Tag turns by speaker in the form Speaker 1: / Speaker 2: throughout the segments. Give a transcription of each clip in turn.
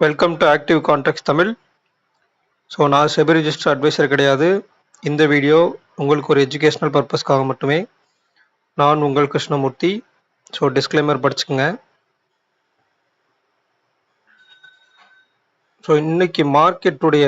Speaker 1: Welcome to active contact Tamil. So நான் SEBI register advisor கிடையாது. இந்த வீடியோ உங்களுக்கு ஒரு எஜுகேஷ்னல் பர்பஸ்க்காக மட்டுமே. நான் உங்கள் கிருஷ்ணமூர்த்தி. ஸோ டிஸ்க்ளைமர் படிச்சுக்கோங்க. ஸோ இன்னைக்கு மார்க்கெட்டுடைய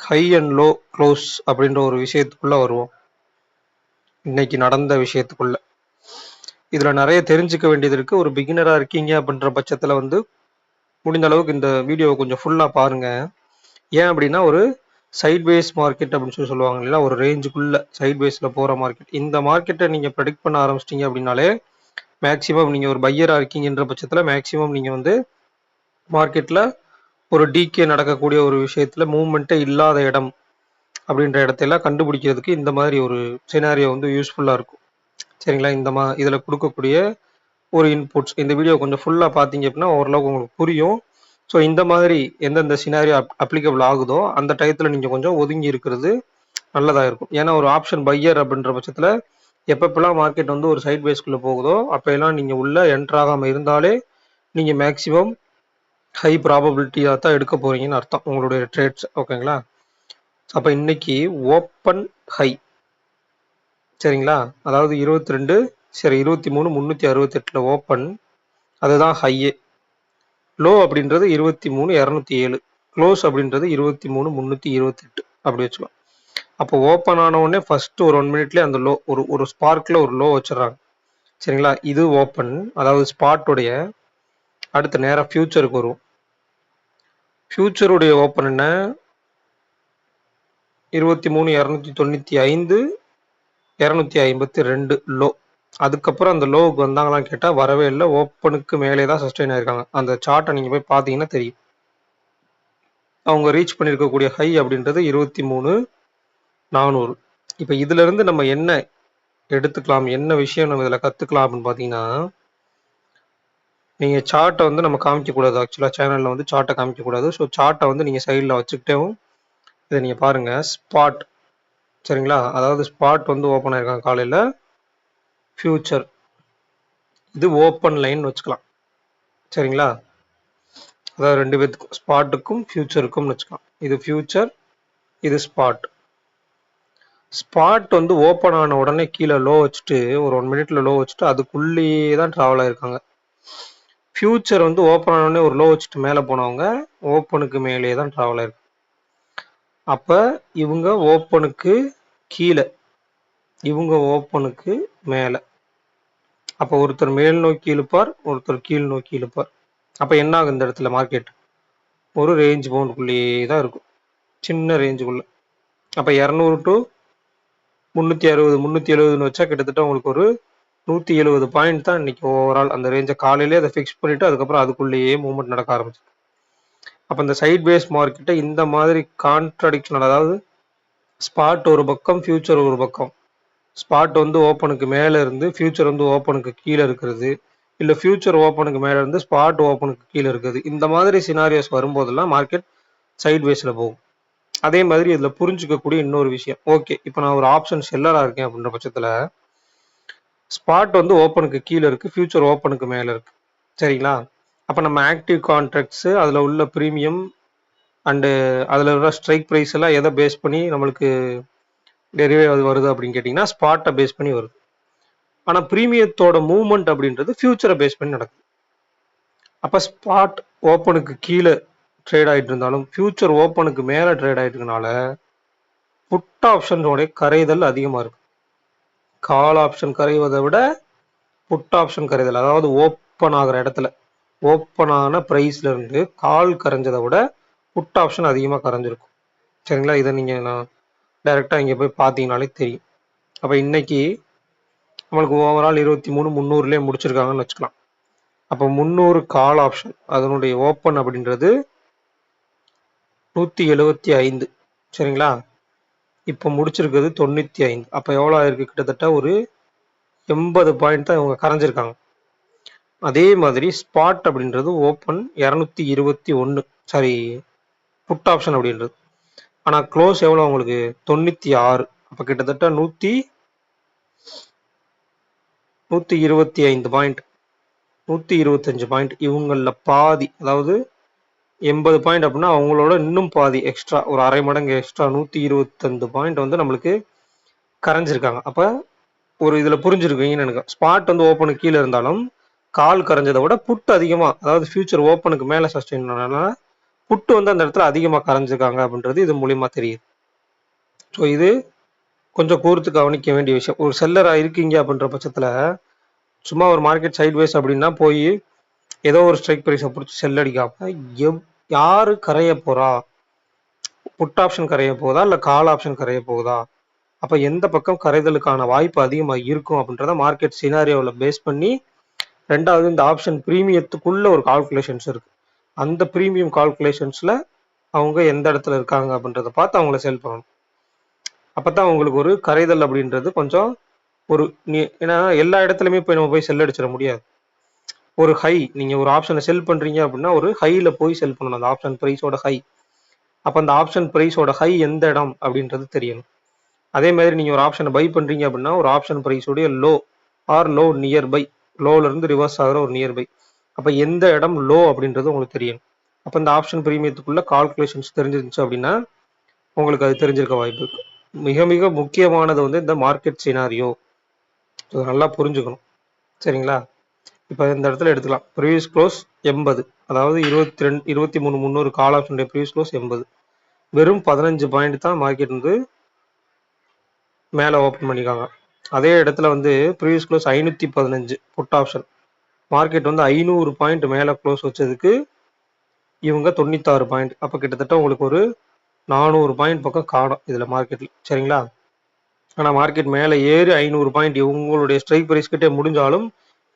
Speaker 1: ஹை அண்ட் லோ க்ளோஸ் அப்படின்ற ஒரு விஷயத்துக்குள்ளே வருவோம். இன்னைக்கு நடந்த விஷயத்துக்குள்ள இதில் நிறைய தெரிஞ்சுக்க வேண்டியது இருக்குது. ஒரு பிகினராக இருக்கீங்க அப்படின்ற பட்சத்தில் முடிந்த அளவுக்கு இந்த வீடியோவை கொஞ்சம் ஃபுல்லாக பாருங்கள். ஏன் அப்படின்னா ஒரு சைட்வேஸ் மார்க்கெட் அப்படின்னு சொல்லுவாங்க இல்லையா, ஒரு ரேஞ்சுக்குள்ள சைட்வேஸில் போகிற மார்க்கெட். இந்த மார்க்கெட்டை நீங்கள் ப்ரெடிக்ட் பண்ண ஆரம்பிச்சிட்டிங்க அப்படின்னாலே மேக்ஸிமம் நீங்கள் ஒரு பையராக இருக்கீங்கன்ற பட்சத்தில் மேக்ஸிமம் நீங்கள் மார்க்கெட்டில் ஒரு டிகே நடக்கக்கூடிய ஒரு விஷயத்தில் மூவ்மெண்ட்டே இல்லாத இடம் அப்படின்ற இடத்தையெல்லாம் கண்டுபிடிக்கிறதுக்கு இந்த மாதிரி ஒரு சினாரியோ யூஸ்ஃபுல்லாக இருக்கும். சரிங்களா? இதில் கொடுக்கக்கூடிய ஒரு இன்புட்ஸ் இந்த வீடியோ கொஞ்சம் ஃபுல்லாக பார்த்தீங்க அப்படின்னா ஓரளவுக்கு உங்களுக்கு புரியும். ஸோ இந்த மாதிரி எந்தெந்த சினாரியோ அப்ளிகபிள் ஆகுதோ அந்த டயத்தில் நீங்கள் கொஞ்சம் ஒதுங்கி இருக்கிறது நல்லதாக இருக்கும். ஏன்னா ஒரு ஆப்ஷன் பையர் அப்படின்ற பட்சத்தில் எப்பப்பெல்லாம் மார்க்கெட் ஒரு சைட் வேஸ்க்குள்ளே போகுதோ அப்போல்லாம் நீங்கள் உள்ள என்ட்ராகாமல் இருந்தாலே நீங்கள் மேக்ஸிமம் ஹை ப்ராபபிலிட்டியாக தான் எடுக்க போகிறீங்கன்னு அர்த்தம் உங்களுடைய ட்ரேட்ஸ். ஓகேங்களா? அப்போ இன்னைக்கு ஓப்பன் ஹை, சரிங்களா? அதாவது 23,368 ஓப்பன், அதுதான் ஹையே. லோ அப்படின்றது 23,207, க்ளோஸ் அப்படின்றது 23,328 அப்படி வச்சுக்கலாம். அப்போ ஓப்பன் ஆன உடனே ஃபர்ஸ்ட் ஒரு 1 மினிட்லேயே அந்த லோ ஒரு ஸ்பார்க்கில் ஒரு லோ வச்சிடறாங்க. சரிங்களா? இது ஓப்பன், அதாவது ஸ்பாட்டுடைய. அடுத்த நேரம் ஃபியூச்சருக்கு வரும். ஃபியூச்சருடைய ஓப்பன் என்ன? 23,295, 252 லோ. அதுக்கப்புறம் அந்த லோவுக்கு வந்தாங்களான்னு கேட்டால் வரவே இல்லை. ஓப்பனுக்கு மேலே தான் சஸ்டெயின் ஆயிருக்காங்க. அந்த சார்ட்டை நீங்கள் போய் பார்த்தீங்கன்னா தெரியும். அவங்க ரீச் பண்ணியிருக்கக்கூடிய ஹை அப்படின்றது 23,400. இப்போ இதுல இருந்து நம்ம என்ன எடுத்துக்கலாம், என்ன விஷயம் நம்ம இதில் கற்றுக்கலாம் அப்படின்னு பார்த்தீங்கன்னா, நீங்கள் சார்ட்டை நம்ம காமிக்கக்கூடாது. ஆக்சுவலாக சேனலில் சார்ட்டை காமிக்கக்கூடாது. ஸோ சார்ட்டை நீங்கள் சைடில் வச்சுக்கிட்டேவும் இதை நீங்கள் பாருங்கள். ஸ்பாட், சரிங்களா? அதாவது ஸ்பாட் ஓப்பன் ஆயிருக்காங்க காலையில். ஃபியூச்சர் இது ஓப்பன் லைன் வச்சுக்கலாம். சரிங்களா? அதாவது ரெண்டு பேத்துக்கும், ஸ்பாட்டுக்கும் ஃபியூச்சருக்கும் வச்சுக்கலாம். இது ஃபியூச்சர், இது ஸ்பாட். ஸ்பாட் ஓப்பன் ஆன உடனே கீழே லோ வச்சுட்டு ஒரு 1 மினிட்ல லோ வச்சுட்டு அதுக்குள்ளேயே தான் ட்ராவல் ஆயிருக்காங்க. ஃபியூச்சர் ஓப்பன் ஆன உடனே ஒரு லோ வச்சுட்டு மேலே போனவங்க ஓப்பனுக்கு மேலே தான் ட்ராவல் ஆயிருக்கு. அப்போ இவங்க ஓப்பனுக்கு கீழே, இவங்க ஓப்பனுக்கு மேலே. அப்போ ஒருத்தர் மேல் நோக்கி இழுப்பார், ஒருத்தர் கீழ் நோக்கி இழுப்பார். அப்போ என்ன ஆகும்? இந்த இடத்துல மார்க்கெட் ஒரு ரேஞ்ச் பவுண்டுக்குள்ளேயே தான் இருக்கும், சின்ன ரேஞ்சுக்குள்ள. அப்போ 200 to 360, 370 வச்சா கிட்டத்தட்ட உங்களுக்கு ஒரு 170 பாயிண்ட் தான் இன்னைக்கு ஓவரால் அந்த ரேஞ்சை காலையிலே அதை ஃபிக்ஸ் பண்ணிட்டு அதுக்கப்புறம் அதுக்குள்ளேயே மூவ்மெண்ட் நடக்க ஆரம்பிச்சு. அப்போ இந்த சைட் பேஸ் மார்க்கெட்டை இந்த மாதிரி கான்ட்ரடிக்ஷனல், அதாவது ஸ்பாட் ஒரு பக்கம், ஃபியூச்சர் ஒரு பக்கம். ஸ்பாட் ஓப்பனுக்கு மேலே இருந்து ஃபியூச்சர் ஓப்பனுக்கு கீழே இருக்கிறது, இல்லை ஃபியூச்சர் ஓப்பனுக்கு மேலே இருந்து ஸ்பாட் ஓப்பனுக்கு கீழே இருக்குது. இந்த மாதிரி சினாரியோஸ் வரும்போதெல்லாம் மார்க்கெட் சைட் வேஸில் போகும். அதே மாதிரி இதில் புரிஞ்சுக்கக்கூடிய இன்னொரு விஷயம், ஓகே இப்போ நான் ஒரு ஆப்ஷன் செல்லராக இருக்கேன் அப்படின்ற பட்சத்தில் ஸ்பாட் ஓப்பனுக்கு கீழே இருக்குது, ஃபியூச்சர் ஓப்பனுக்கு மேலே இருக்குது. சரிங்களா? அப்போ நம்ம ஆக்டிவ் கான்ட்ராக்ட்ஸு, அதில் உள்ள ப்ரீமியம் அண்டு அதில் உள்ள ஸ்ட்ரைக் ப்ரைஸ் எல்லாம் எதை பேஸ் பண்ணி நம்மளுக்கு டெரிவேட்டிவ் வருது அப்படின்னு கேட்டிங்கன்னா ஸ்பாட்டை பேஸ் பண்ணி வருது. ஆனால் ப்ரீமியத்தோட மூவ்மெண்ட் அப்படின்றது ஃபியூச்சரை பேஸ் பண்ணி நடக்குது. அப்போ ஸ்பாட் ஓப்பனுக்கு கீழே ட்ரேட் ஆகிட்டு இருந்தாலும் ஃபியூச்சர் ஓப்பனுக்கு மேலே ட்ரேட் ஆகிட்டு இருக்கனால புட் ஆப்ஷனோடைய கரைதல் அதிகமாக இருக்கு. கால் ஆப்ஷன் கரைவதை விட புட் ஆப்ஷன் கரைதல், அதாவது ஓப்பன் ஆகிற இடத்துல ஓப்பன் ஆன ப்ரைஸ்ல இருந்து கால் கரைஞ்சதை விட புட் ஆப்ஷன் அதிகமாக கரைஞ்சிருக்கும். சரிங்களா? இதை நீங்கள் நான் டைரெக்டாக இங்கே போய் பார்த்தீங்கனாலே தெரியும். அப்போ இன்னைக்கு நம்மளுக்கு ஓவரால் 23,300லேயே முடிச்சிருக்காங்கன்னு வச்சுக்கலாம். அப்போ 300 கால் ஆப்ஷன் அதனுடைய ஓப்பன் அப்படின்றது 175. சரிங்களா? இப்போ முடிச்சிருக்கிறது 95. அப்போ எவ்வளோ ஆயிருக்கு? கிட்டத்தட்ட ஒரு 80 பாயிண்ட் தான் இவங்க கரைஞ்சிருக்காங்க. அதே மாதிரி ஸ்பாட் அப்படின்றது ஓப்பன் 221, சாரி புட் ஆப்ஷன் அப்படின்றது. ஆனால் க்ளோஸ் எவ்வளோ உங்களுக்கு? 96. அப்போ கிட்டத்தட்ட 125 பாயிண்ட். 125 பாயிண்ட். இவங்கள பாதி, அதாவது 80 பாயிண்ட் அப்படின்னா அவங்களோட இன்னும் பாதி எக்ஸ்ட்ரா, ஒரு அரை மடங்கு எக்ஸ்ட்ரா 125 பாயிண்ட் வந்து நம்மளுக்கு கரைஞ்சிருக்காங்க. அப்ப ஒரு இதுல புரிஞ்சிருக்கீங்கன்னு எனக்கு. ஸ்பாட் வந்து ஓப்பனுக்கு கீழே இருந்தாலும் கால் கரைஞ்சதை விட புட் அதிகமா, அதாவது ஃபியூச்சர் ஓப்பனுக்கு மேல சஸ்டெயின் பண்ணனால புட்டு வந்து அந்த இடத்துல அதிகமா கரைஞ்சிருக்காங்க அப்படின்றது இது மூலியமா தெரியுது. ஸோ இது கொஞ்சம் கூர்த்து கவனிக்க வேண்டிய விஷயம். ஒரு செல்லரா இருக்கீங்க அப்படின்ற பட்சத்துல சும்மா ஒரு மார்க்கெட் சைட்வேஸ் அப்படின்னா போய் ஏதோ ஒரு ஸ்ட்ரைக் ப்ரைஸை பிடிச்சி செல் அடிக்காம யாரு கரைய போறா, புட் ஆப்ஷன் கரைய போகுதா இல்ல கால் ஆப்ஷன் கரைய போகுதா, அப்ப எந்த பக்கம் கரைதலுக்கான வாய்ப்பு அதிகமா இருக்கும் அப்படின்றத மார்க்கெட் சினாரியோவில் பேஸ் பண்ணி, ரெண்டாவது இந்த ஆப்ஷன் பிரீமியத்துக்குள்ள ஒரு கால்குலேஷன்ஸ் இருக்கு. அந்த பிரீமியம் கால்குலேஷன்ஸ்ல அவங்க எந்த இடத்துல இருக்காங்க அப்படின்றத பார்த்து அவங்கள செல் பண்ணணும். அப்பதான் உங்களுக்கு ஒரு கரைதல் அப்படின்றது கொஞ்சம் ஒரு ஏன்னா எல்லா இடத்துலயுமே போய் நம்ம போய் செல் அடிச்சிட முடியாது. ஒரு ஹை, நீங்க ஒரு ஆப்ஷனை செல் பண்றீங்க அப்படின்னா ஒரு ஹைல போய் செல் பண்ணணும், அந்த ஆப்ஷன் பிரைஸோட ஹை. அப்ப அந்த ஆப்ஷன் பிரைஸோட ஹை எந்த இடம் அப்படின்றது தெரியணும். அதே மாதிரி நீங்க ஒரு ஆப்ஷனை பை பண்றீங்க அப்படின்னா ஒரு ஆப்ஷன் பிரைஸோடைய லோ ஆர் லோ நியர்பை, லோல இருந்து ரிவர்ஸ் ஆகிற ஒரு நியர்பை, அப்ப எந்த இடம் லோ அப்படின்றது உங்களுக்கு தெரியணும். அப்ப இந்த ஆப்ஷன் பிரீமியத்துக்குள்ள கால்குலேஷன்ஸ் தெரிஞ்சிருந்துச்சு அப்படின்னா உங்களுக்கு அது தெரிஞ்சிருக்க வாய்ப்பு இருக்கு. மிக மிக முக்கியமானது வந்து இந்த மார்க்கெட் சினாரியோ, நல்லா புரிஞ்சுக்கணும். சரிங்களா? இப்போ இந்த இடத்துல எடுத்துக்கலாம். ப்ரீவியஸ் க்ளோஸ் 80, அதாவது 23,300 கால் ஆப்ஷனுடைய ப்ரீவியஸ் க்ளோஸ் 80. வெறும் 15 பாயிண்ட் தான் மார்க்கெட் வந்து மேலே ஓப்பன் பண்ணிக்காங்க. அதே இடத்துல வந்து previous close 515 put option, market வந்து 500 பாயிண்ட் மேலே க்ளோஸ் வச்சதுக்கு இவங்க 96 பாயிண்ட். அப்போ கிட்டத்தட்ட உங்களுக்கு ஒரு 400 பாயிண்ட் பக்கம் காணும் இதில் மார்க்கெட்டில். சரிங்களா? ஆனால் மார்க்கெட் மேலே ஏறி 500 பாயிண்ட் இவங்களுடைய ஸ்ட்ரைக் ப்ரைஸ் கிட்டே முடிஞ்சாலும்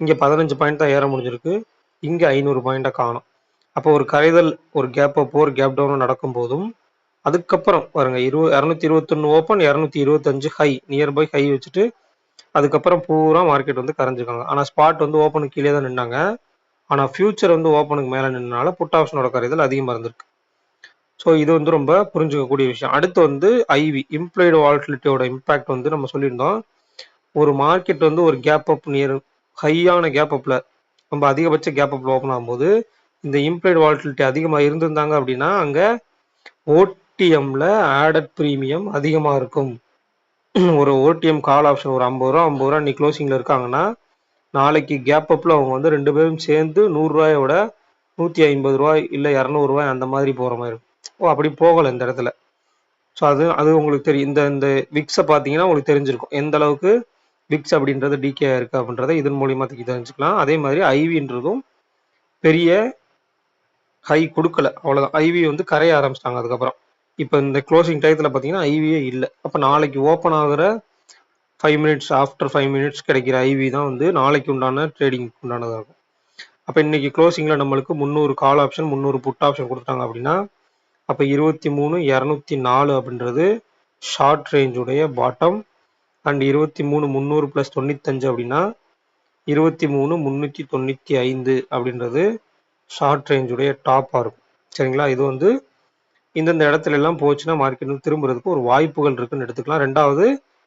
Speaker 1: இங்கே 15 பாயிண்ட் தான் ஏற முடிஞ்சிருக்கு, இங்கே 500 பாயிண்டை காணும். அப்போ ஒரு கரைதல், ஒரு கேப் அப், ஒரு கேப் டவுன் நடக்கும் போதும் அதுக்கப்புறம் பாருங்க 221 ஓப்பன், 225 ஹை, நியர்பை ஹை வச்சுட்டு அதுக்கப்புறம் பூரா மார்க்கெட் வந்து கரைஞ்சிருக்காங்க. ஆனால் ஸ்பாட் வந்து ஓப்பனுக்கு கீழே தான் நின்னாங்க. ஆனால் ஃபியூச்சர் வந்து ஓப்பனுக்கு மேலே நின்னால புட் ஆப்ஷனோட கரைதல் அதிகமாக இருந்திருக்கு. ஸோ இது வந்து ரொம்ப புரிஞ்சுக்கக்கூடிய விஷயம். அடுத்து வந்து ஐவி, இம்ப்ளாய்டு வால்டிலிட்டியோட இம்பாக்ட் வந்து நம்ம சொல்லியிருந்தோம். ஒரு மார்க்கெட் வந்து ஒரு கேப் அப் நியர் ஹையான கேப் அப்பில், நம்ம அதிகபட்ச கேப் அப்பில் ஓப்பன் ஆகும்போது இந்த இம்ப்ளாய்டு வால்டிலிட்டி அதிகமாக இருந்திருந்தாங்க அப்படின்னா அங்கே ஓடிஎம்ல ஆடட் ப்ரீமியம் அதிகமாக இருக்கும். ஒரு ஓடிஎம் கால் ஆப்ஷன் ஒரு 50 ரூபா இன்னைக்கு க்ளோசிங்கில் இருக்காங்கன்னா நாளைக்கு கேப் அப்பில் அவங்க வந்து ரெண்டு பேரும் சேர்ந்து 100 ரூபாயோட 150 ரூபாய் இல்லை 200 ரூபாய் அந்த மாதிரி போகிற மாதிரி இருக்கும். அப்படி போகலை இந்த இடத்துல. ஸோ அது உங்களுக்கு தெரியும். இந்த விக்ஸை பார்த்தீங்கன்னா உங்களுக்கு தெரிஞ்சிருக்கும் எந்த அளவுக்கு விக்ஸ் அப்படின்றது டிகே இருக்கு அப்படின்றத இதன் மூலியமா தெரிஞ்சுக்கலாம். அதே மாதிரி ஐவின்றதும் பெரிய ஹை கொடுக்கல, அவ்வளோதான். ஐவி வந்து கரைய ஆரம்பிச்சிட்டாங்க அதுக்கப்புறம். இப்போ இந்த க்ளோசிங் டயத்தில் பார்த்தீங்கன்னா ஐவியே இல்லை. அப்போ நாளைக்கு ஓப்பன் ஆகிற 5 மினிட்ஸ், ஆஃப்டர் 5 மினிட்ஸ் கிடைக்கிற ஐவி தான் வந்து நாளைக்கு உண்டான ட்ரேடிங் உண்டானதாக இருக்கும். அப்போ இன்னைக்கு க்ளோசிங்கில் நம்மளுக்கு 300 கால் ஆப்ஷன் 300 புட் ஆப்ஷன் கொடுத்துட்டாங்க அப்படின்னா அப்போ 23,204 அப்படின்றது ஷார்ட் ரேஞ்சுடைய பாட்டம், அண்ட் 23,300 + 95 அப்படின்னா 23,395 அப்படின்றது ஷார்ட் ரேஞ்சுடைய டாப்பாக இருக்கும். சரிங்களா? இது வந்து இந்தந்த இடத்துல எல்லாம் போச்சுன்னா மார்க்கெட் வந்து திரும்புறதுக்கு ஒரு வாய்ப்புகள் இருக்குன்னு எடுத்துக்கலாம். ரெண்டாவது,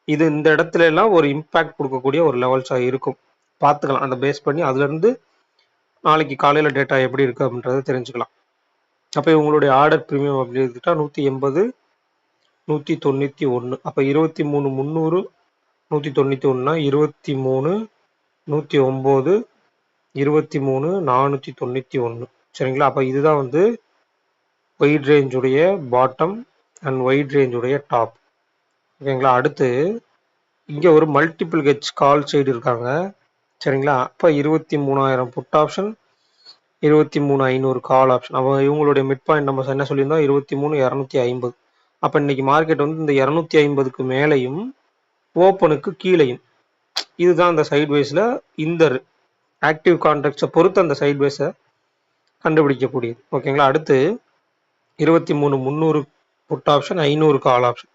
Speaker 1: இது இந்த இடத்துல எல்லாம் ஒரு இம்பாக்ட் கொடுக்கக்கூடிய ஒரு லெவல்ஸாக இருக்கும், பார்த்துக்கலாம். அந்த பேஸ் பண்ணி அதுலேருந்து நாளைக்கு காலையில் டேட்டா எப்படி இருக்குது அப்படின்றத தெரிஞ்சுக்கலாம். அப்போ இவங்களுடைய ஆர்டர் ப்ரீமியம் அப்படி எடுத்துட்டா 180, 191. அப்போ 23,300 191னா 23, 109, 23, 491. சரிங்களா? அப்போ இதுதான் வந்து வைட் ரேஞ்சுடைய பாட்டம் அண்ட் வைட் ரேஞ்சுடைய டாப். ஓகேங்களா? அடுத்து இங்கே ஒரு மல்டிபிள் ஹெச் கால் சைடு இருக்காங்க. சரிங்களா? அப்போ 23,000 புட் ஆப்ஷன், 23,500 கால் ஆப்ஷன். அப்போ இவங்களுடைய மிட் பாயிண்ட் நம்ம என்ன சொல்லியிருந்தோம், 23,250. அப்போ இன்னைக்கு மார்க்கெட் வந்து இந்த 250க்கு மேலையும் ஓப்பனுக்கு கீழையும், இதுதான் அந்த சைட்வேஸில் இந்த ஆக்டிவ் கான்ட்ராக்ட்ஸை பொறுத்து அந்த சைட்வேஸை கண்டுபிடிக்கக்கூடியது. ஓகேங்களா? அடுத்து 23,300 புட் ஆப்ஷன், 500 கால் ஆப்ஷன்.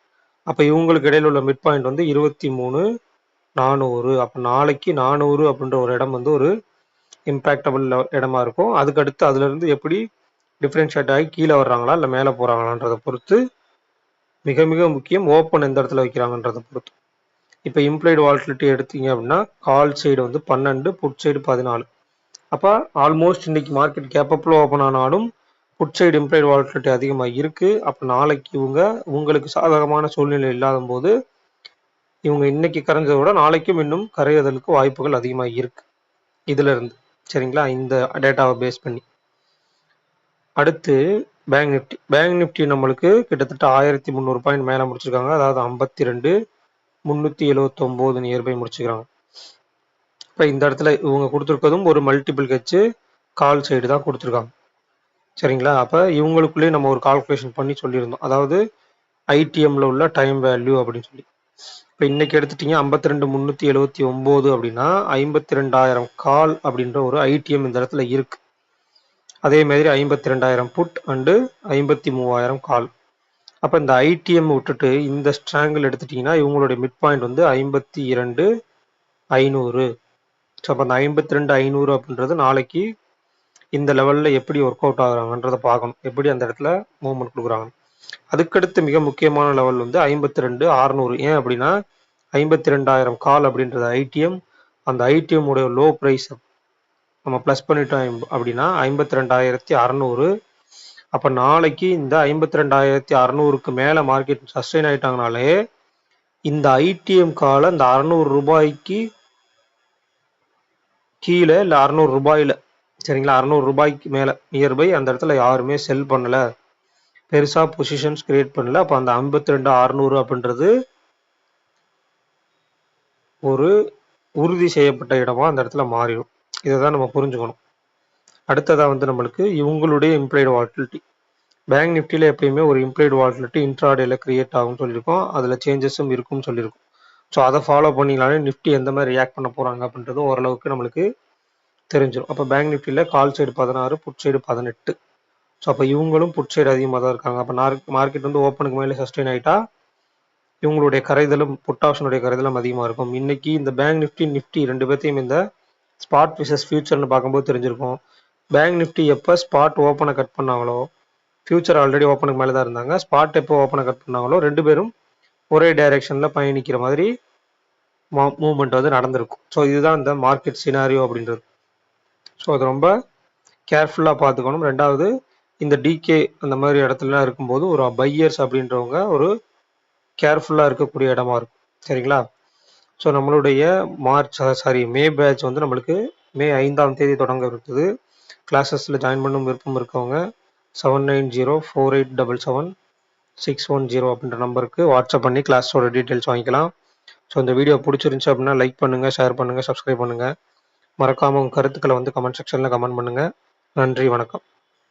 Speaker 1: அப்போ இவங்களுக்கு இடையில உள்ள மிட் பாயிண்ட் வந்து 23,400. அப்போ நாளைக்கு 400 அப்படின்ற ஒரு இடம் வந்து ஒரு இம்பேக்டபிள் இடமா இருக்கும். அதுக்கடுத்து அதுலேருந்து எப்படி டிஃப்ரென்ஷியேட் ஆகி கீழே வர்றாங்களா இல்லை மேலே போகிறாங்களான்றதை பொறுத்து மிக மிக முக்கியம். ஓப்பன் எந்த இடத்துல வைக்கிறாங்கன்றதை பொறுத்து. இப்போ இம்ப்ளாய்டு வால்டிலிட்டி எடுத்தீங்க அப்படின்னா கால் சைடு வந்து 12, புட் சைடு 14. அப்போ ஆல்மோஸ்ட் இன்னைக்கு மார்க்கெட் கேப்பப்பில் ஓப்பன் ஆனாலும் புட் சைடு இம்ப்ளைட் வாலட்டிலிட்டி அதிகமாக இருக்குது. அப்போ நாளைக்கு உங்களுக்கு சாதகமான சூழ்நிலை இல்லாத போது இவங்க இன்னைக்கு கரைஞ்சதை விட நாளைக்கும் இன்னும் கரையதலுக்கு வாய்ப்புகள் அதிகமாக இருக்கு இதுல இருந்து. சரிங்களா, இந்த டேட்டாவை பேஸ் பண்ணி. அடுத்து பேங்க் நிஃப்டி நம்மளுக்கு கிட்டத்தட்ட 1300 பாயிண்ட் மேலே முடிச்சிருக்காங்க. அதாவது 52,379 நியர்பை முடிச்சுக்கிறாங்க. இப்போ இந்த இடத்துல இவங்க கொடுத்துருக்கதும் ஒரு மல்டிபிள் கட்சி கால் சைடு தான் கொடுத்துருக்காங்க. சரிங்களா, அப்போ இவங்களுக்குள்ளேயே நம்ம ஒரு கால்குலேஷன் பண்ணி சொல்லியிருந்தோம். அதாவது ஐடிஎம்ல உள்ள டைம் வேல்யூ அப்படின்னு சொல்லி. இப்போ இன்னைக்கு எடுத்துட்டீங்க 52,379 அப்படின்னா 52,000 கால் அப்படின்ற ஒரு ஐடிஎம் இந்த இடத்துல இருக்கு. அதே மாதிரி 52,000 புட் அண்டு 53,000 கால். அப்போ இந்த ஐடிஎம் விட்டுட்டு இந்த ஸ்ட்ராங்கிள் எடுத்துட்டீங்கன்னா இவங்களுடைய மிட் பாயிண்ட் வந்து 52,500. ஸோ அப்போ அந்த 52,500 அப்படின்றது நாளைக்கு இந்த லெவலில் எப்படி ஒர்க் அவுட் ஆகுறாங்கன்றதை பார்க்கணும், எப்படி அந்த இடத்துல மூவ்மெண்ட் கொடுக்குறாங்க. அதுக்கடுத்து மிக முக்கியமான லெவல் வந்து 52,600. ஏன் அப்படின்னா 52,000 கால் அப்படின்றது ஐடிஎம். அந்த ஐடிஎம் உடைய லோ ப்ரைஸ் நம்ம ப்ளஸ் பண்ணிட்டோம் அப்படின்னா 52,600. அப்போ நாளைக்கு இந்த 52,600க்கு மேலே மார்க்கெட் சஸ்டெயின் ஆகிட்டாங்கனாலே இந்த ஐடிஎம் காலை இந்த 600 ரூபாய்க்கு கீழே இல்லை 600 ரூபாயில், சரிங்களா, 600 ரூபாய்க்கு மேலே நியர்பை அந்த இடத்துல யாருமே செல் பண்ணலை, பெருசாக பொசிஷன்ஸ் கிரியேட் பண்ணல. அப்போ அந்த 52,600 அப்படின்றது ஒரு உறுதி செய்யப்பட்ட இடமா அந்த இடத்துல மாறிடும். இதை தான் நம்ம புரிஞ்சுக்கணும். அடுத்ததாக வந்து நம்மளுக்கு இவங்களுடைய இம்ப்ளைடு வாலட்டிலிட்டி. பேங்க் நிஃப்டியில் எப்பயுமே ஒரு இம்ப்ளைடு வாலட்டிலிட்டி இன்ட்ராடேல கிரியேட் ஆகும்னு சொல்லியிருக்கோம். அதில் சேஞ்சஸும் இருக்கும்னு சொல்லியிருக்கோம். ஸோ அதை ஃபாலோ பண்ணிங்கனாலே நிஃப்டி எந்த மாதிரி ரியாக்ட் பண்ண போகிறாங்க அப்படின்றது ஓரளவுக்கு நம்மளுக்கு தெரிஞ்சிடும். அப்போ பேங்க் நிஃப்டியில் call side 16, put side 18. So அப்போ இவங்களும் புட் சைடு அதிகமாக தான் இருக்காங்க. அப்போ மார்க்கெட் வந்து ஓப்பனுக்கு மேலே சஸ்டெயின் ஆகிட்டா இவங்களுடைய கரைதலும் புட் ஆப்ஷனுடைய கரைதலும் அதிகமாக இருக்கும். இன்னைக்கு இந்த பேங்க் நிஃப்டி ரெண்டு பேர்த்தையும் இந்த ஸ்பாட் விசஸ் ஃபியூச்சர்னு பார்க்கும்போது தெரிஞ்சிருக்கும். பேங்க் நிஃப்டி எப்போ ஸ்பாட் ஓப்பனை கட் பண்ணாங்களோ, ஃபியூச்சர் ஆல்ரெடி ஓப்பனுக்கு மேலே தான் இருந்தாங்க. ஸ்பாட் எப்போ ஓப்பனை கட் பண்ணாங்களோ ரெண்டு பேரும் ஒரே டைரெக்ஷனில் பயணிக்கிற மாதிரி மூவ்மெண்ட் வந்து நடந்திருக்கும். ஸோ இதுதான் இந்த மார்க்கெட் சினாரியோ அப்படின்றது. ஸோ அது ரொம்ப கேர்ஃபுல்லாக பார்த்துக்கணும். ரெண்டாவது, இந்த டிகே அந்த மாதிரி இடத்துலலாம் இருக்கும்போது ஒரு பையர்ஸ் அப்படின்றவங்க ஒரு கேர்ஃபுல்லாக இருக்கக்கூடிய இடமா இருக்கும். சரிங்களா, ஸோ நம்மளுடைய மே பேட்ச் வந்து நம்மளுக்கு மே 5ஆம் தேதி தொடங்க இருக்குது. கிளாஸஸில் ஜாயின் பண்ணும் விருப்பம் இருக்கவங்க 7904877610 அப்படின்ற நம்பருக்கு வாட்ஸ்அப் பண்ணி கிளாஸோட டீட்டெயில்ஸ் வாங்கிக்கலாம். ஸோ இந்த வீடியோ பிடிச்சிருந்துச்சு அப்படின்னா லைக் பண்ணுங்கள், ஷேர் பண்ணுங்கள், சப்ஸ்கிரைப் பண்ணுங்கள். மறக்காமல் உங்கள் கருத்துக்களை வந்து கமெண்ட் செக்ஷனில் கமெண்ட் பண்ணுங்கள். நன்றி, வணக்கம்.